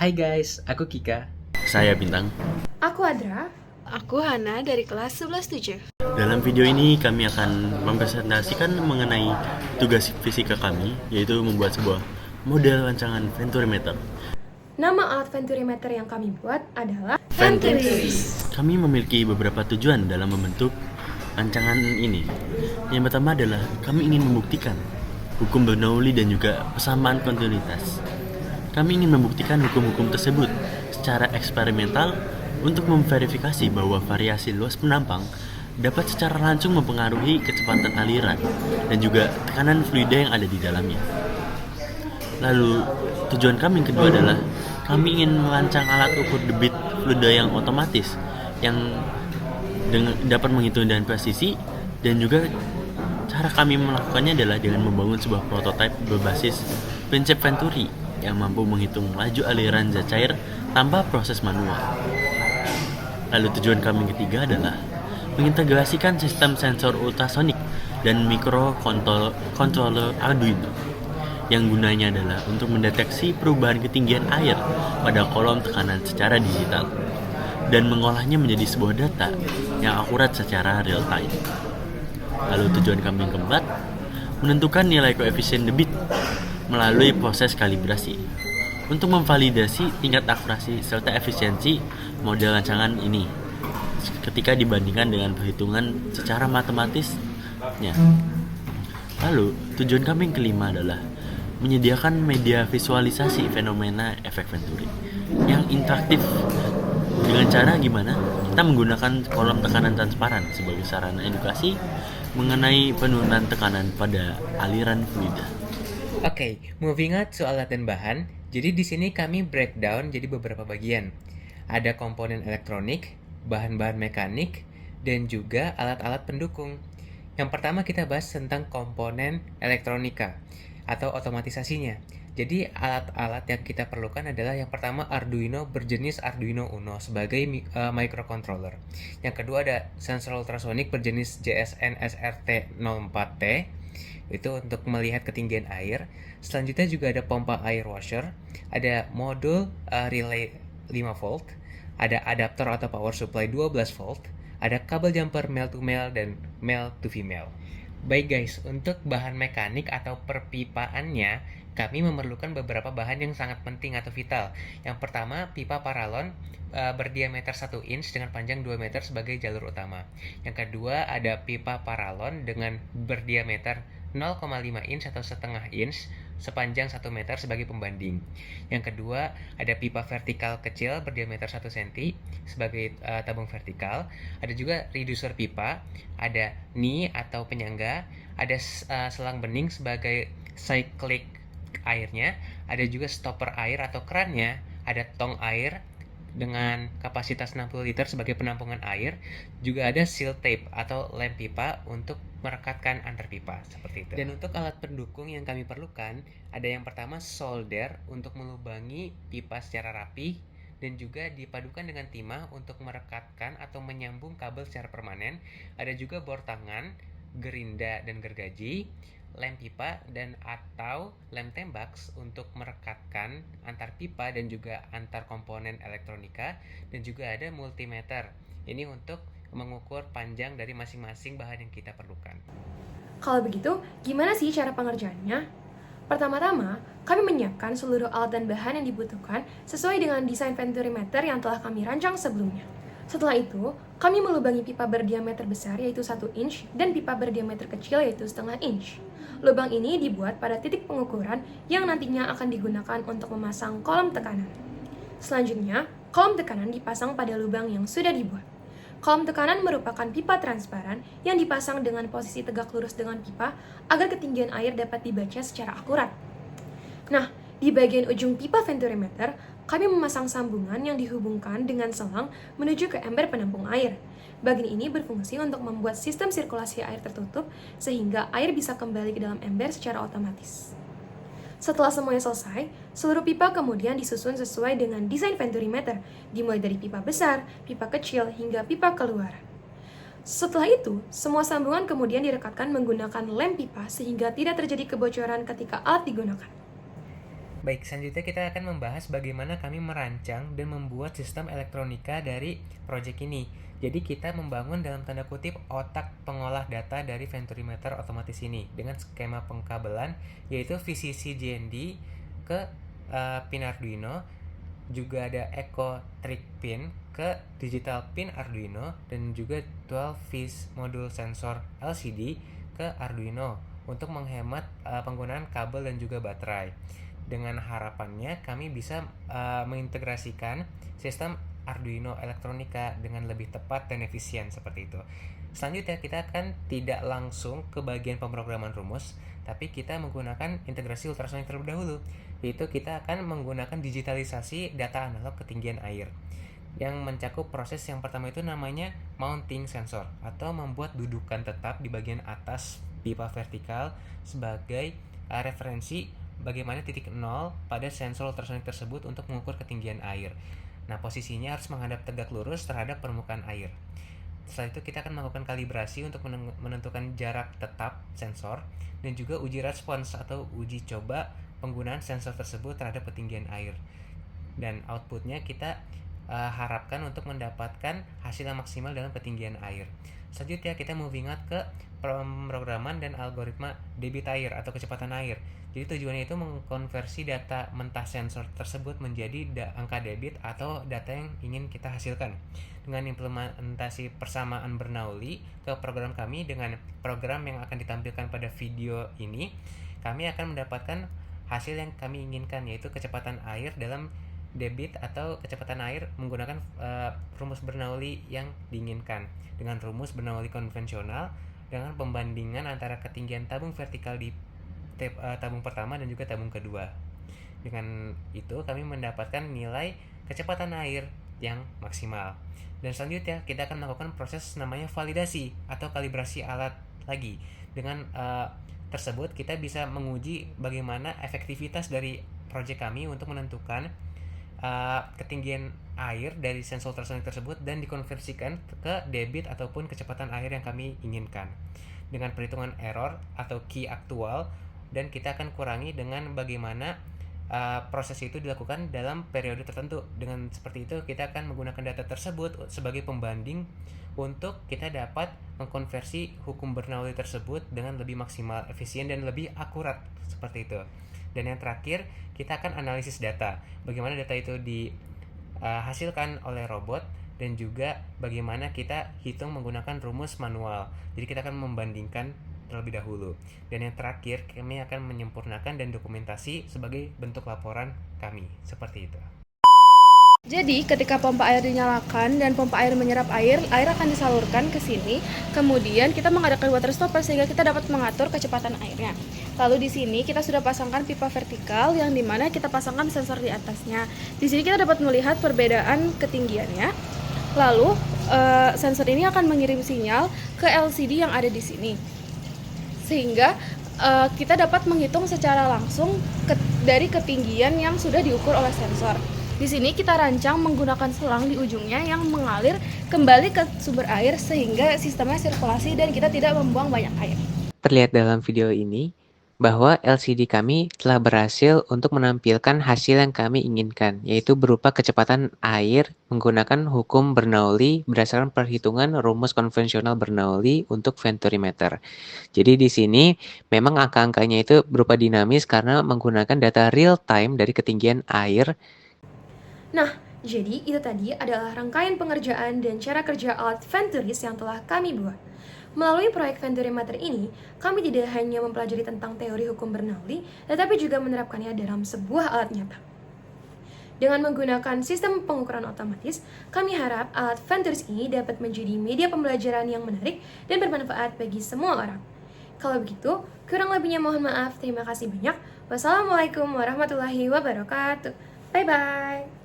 Hai guys, aku Kika. Saya Bintang. Aku Adra. Aku Hana dari kelas 11-7. Dalam video ini kami akan mempresentasikan mengenai tugas fisika kami, yaitu membuat sebuah model rancangan Venturimeter. Nama alat Venturimeter yang kami buat adalah Venturis. Kami memiliki beberapa tujuan dalam membentuk rancangan ini. Yang pertama adalah kami ingin membuktikan hukum Bernoulli dan juga persamaan kontinuitas. Kami ingin membuktikan hukum-hukum tersebut secara eksperimental untuk memverifikasi bahwa variasi luas penampang dapat secara langsung mempengaruhi kecepatan aliran dan juga tekanan fluida yang ada di dalamnya. Lalu, tujuan kami yang kedua adalah kami ingin merancang alat ukur debit fluida yang otomatis yang dapat menghitung dengan presisi, dan juga cara kami melakukannya adalah dengan membangun sebuah prototipe berbasis prinsip Venturi yang mampu menghitung laju aliran zat cair tanpa proses manual. Lalu tujuan kami ketiga adalah mengintegrasikan sistem sensor ultrasonik dan microcontroller Arduino yang gunanya adalah untuk mendeteksi perubahan ketinggian air pada kolom tekanan secara digital dan mengolahnya menjadi sebuah data yang akurat secara real time. Lalu tujuan kami yang keempat, menentukan nilai koefisien debit melalui proses kalibrasi untuk memvalidasi tingkat akurasi serta efisiensi model rancangan ini ketika dibandingkan dengan perhitungan secara matematisnya. Lalu, tujuan kami yang kelima adalah menyediakan media visualisasi fenomena efek Venturi yang interaktif. Dengan cara gimana? Kita menggunakan kolom tekanan transparan sebagai sarana edukasi mengenai penurunan tekanan pada aliran fluida. Oke, moving on to alat dan bahan. Jadi di sini kami breakdown jadi beberapa bagian. Ada komponen elektronik, bahan-bahan mekanik, dan juga alat-alat pendukung. Yang pertama kita bahas tentang komponen elektronika atau otomatisasinya. Jadi alat-alat yang kita perlukan adalah yang pertama Arduino berjenis Arduino Uno sebagai microcontroller. Yang kedua ada sensor ultrasonic berjenis JSN SRT04T, itu untuk melihat ketinggian air. Selanjutnya juga ada pompa air washer, ada modul relay 5 volt, ada adaptor atau power supply 12 volt, ada kabel jumper male to male dan male to female. Baik guys, untuk bahan mekanik atau perpipaannya, kami memerlukan beberapa bahan yang sangat penting atau vital. Yang pertama, pipa paralon berdiameter 1 inch dengan panjang 2 meter sebagai jalur utama. Yang kedua, ada pipa paralon dengan berdiameter 0,5 inch atau setengah inch sepanjang 1 meter sebagai pembanding. Yang kedua, ada pipa vertikal kecil berdiameter 1 cm sebagai tabung vertikal. Ada juga reducer pipa, ada knee atau penyangga, ada selang bening sebagai cyclic airnya, ada juga stopper air atau kerannya, ada tong air dengan kapasitas 60 liter sebagai penampungan air, juga ada seal tape atau lem pipa untuk merekatkan antar pipa, seperti itu. Dan untuk alat pendukung yang kami perlukan, ada yang pertama solder untuk melubangi pipa secara rapi, dan juga dipadukan dengan timah untuk merekatkan atau menyambung kabel secara permanen. Ada juga bor tangan, gerinda dan gergaji, lem pipa dan atau lem tembak untuk merekatkan antar pipa dan juga antar komponen elektronika, dan juga ada multimeter. Ini untuk mengukur panjang dari masing-masing bahan yang kita perlukan. Kalau begitu, gimana sih cara pengerjaannya? Pertama-tama, kami menyiapkan seluruh alat dan bahan yang dibutuhkan sesuai dengan desain Venturimeter yang telah kami rancang sebelumnya. Setelah itu, kami melubangi pipa berdiameter besar yaitu 1 inch dan pipa berdiameter kecil yaitu setengah inch. Lubang ini dibuat pada titik pengukuran yang nantinya akan digunakan untuk memasang kolom tekanan. Selanjutnya, kolom tekanan dipasang pada lubang yang sudah dibuat. Kolom tekanan merupakan pipa transparan yang dipasang dengan posisi tegak lurus dengan pipa agar ketinggian air dapat dibaca secara akurat. Nah, di bagian ujung pipa Venturimeter, kami memasang sambungan yang dihubungkan dengan selang menuju ke ember penampung air. Bagian ini berfungsi untuk membuat sistem sirkulasi air tertutup sehingga air bisa kembali ke dalam ember secara otomatis. Setelah semuanya selesai, seluruh pipa kemudian disusun sesuai dengan desain Venturimeter, dimulai dari pipa besar, pipa kecil, hingga pipa keluar. Setelah itu, semua sambungan kemudian direkatkan menggunakan lem pipa sehingga tidak terjadi kebocoran ketika alat digunakan. Baik, selanjutnya kita akan membahas bagaimana kami merancang dan membuat sistem elektronika dari proyek ini. Jadi kita membangun dalam tanda kutip otak pengolah data dari Venturimeter otomatis ini dengan skema pengkabelan yaitu VCC JND ke pin Arduino, juga ada Echo Trick pin ke digital pin Arduino, dan juga 12-phase modul sensor LCD ke Arduino untuk menghemat penggunaan kabel dan juga baterai. Dengan harapannya kami bisa mengintegrasikan sistem Arduino elektronika dengan lebih tepat dan efisien seperti itu. Selanjutnya kita akan tidak langsung ke bagian pemrograman rumus, tapi kita menggunakan integrasi ultrasonik terlebih dahulu, yaitu kita akan menggunakan digitalisasi data analog ketinggian air yang mencakup proses yang pertama itu namanya mounting sensor atau membuat dudukan tetap di bagian atas pipa vertikal sebagai referensi bagaimana titik nol pada sensor ultrasonik tersebut untuk mengukur ketinggian air. Nah, posisinya harus menghadap tegak lurus terhadap permukaan air. Setelah itu kita akan melakukan kalibrasi untuk menentukan jarak tetap sensor dan juga uji respons atau uji coba penggunaan sensor tersebut terhadap ketinggian air. Dan outputnya kita harapkan untuk mendapatkan hasil yang maksimal dalam ketinggian air. Selanjutnya kita moving out ke pemrograman dan algoritma debit air atau kecepatan air. Jadi tujuannya itu mengkonversi data mentah sensor tersebut menjadi angka debit atau data yang ingin kita hasilkan. Dengan implementasi persamaan Bernoulli ke program kami dengan program yang akan ditampilkan pada video ini, kami akan mendapatkan hasil yang kami inginkan, yaitu kecepatan air dalam debit atau kecepatan air menggunakan rumus Bernoulli yang diinginkan. Dengan rumus Bernoulli konvensional dengan pembandingan antara ketinggian tabung vertikal di tabung pertama dan juga tabung kedua. Dengan itu kami mendapatkan nilai kecepatan air yang maksimal. Dan selanjutnya kita akan melakukan proses namanya validasi atau kalibrasi alat lagi. Dengan tersebut kita bisa menguji bagaimana efektivitas dari proyek kami untuk menentukan ketinggian air dari sensor ultrasonik tersebut dan dikonversikan ke debit ataupun kecepatan air yang kami inginkan dengan perhitungan error atau key aktual, dan kita akan kurangi dengan bagaimana proses itu dilakukan dalam periode tertentu. Dengan seperti itu kita akan menggunakan data tersebut sebagai pembanding untuk kita dapat mengkonversi hukum Bernoulli tersebut dengan lebih maksimal, efisien, dan lebih akurat seperti itu. Dan yang terakhir kita akan analisis data, bagaimana data itu dihasilkan oleh robot dan juga bagaimana kita hitung menggunakan rumus manual. Jadi kita akan membandingkan terlebih dahulu. Dan yang terakhir kami akan menyempurnakan dan dokumentasi sebagai bentuk laporan kami. Seperti itu. Jadi, ketika pompa air dinyalakan dan pompa air menyerap air akan disalurkan ke sini. Kemudian kita mengadakan water stopper sehingga kita dapat mengatur kecepatan airnya. Lalu di sini kita sudah pasangkan pipa vertikal yang dimana kita pasangkan sensor di atasnya. Di sini kita dapat melihat perbedaan ketinggiannya. Lalu sensor ini akan mengirim sinyal ke LCD yang ada di sini, sehingga kita dapat menghitung secara langsung dari ketinggian yang sudah diukur oleh sensor. Di sini kita rancang menggunakan selang di ujungnya yang mengalir kembali ke sumber air sehingga sistemnya sirkulasi dan kita tidak membuang banyak air. Terlihat dalam video ini bahwa LCD kami telah berhasil untuk menampilkan hasil yang kami inginkan, yaitu berupa kecepatan air menggunakan hukum Bernoulli berdasarkan perhitungan rumus konvensional Bernoulli untuk Venturimeter. Jadi di sini memang angka-angkanya itu berupa dinamis karena menggunakan data real time dari ketinggian air. Nah, jadi itu tadi adalah rangkaian pengerjaan dan cara kerja alat Venturis yang telah kami buat. Melalui proyek Venturimeter ini, kami tidak hanya mempelajari tentang teori hukum Bernoulli, tetapi juga menerapkannya dalam sebuah alat nyata. Dengan menggunakan sistem pengukuran otomatis, kami harap alat Venturis ini dapat menjadi media pembelajaran yang menarik dan bermanfaat bagi semua orang. Kalau begitu, kurang lebihnya mohon maaf. Terima kasih banyak. Wassalamualaikum warahmatullahi wabarakatuh. Bye-bye.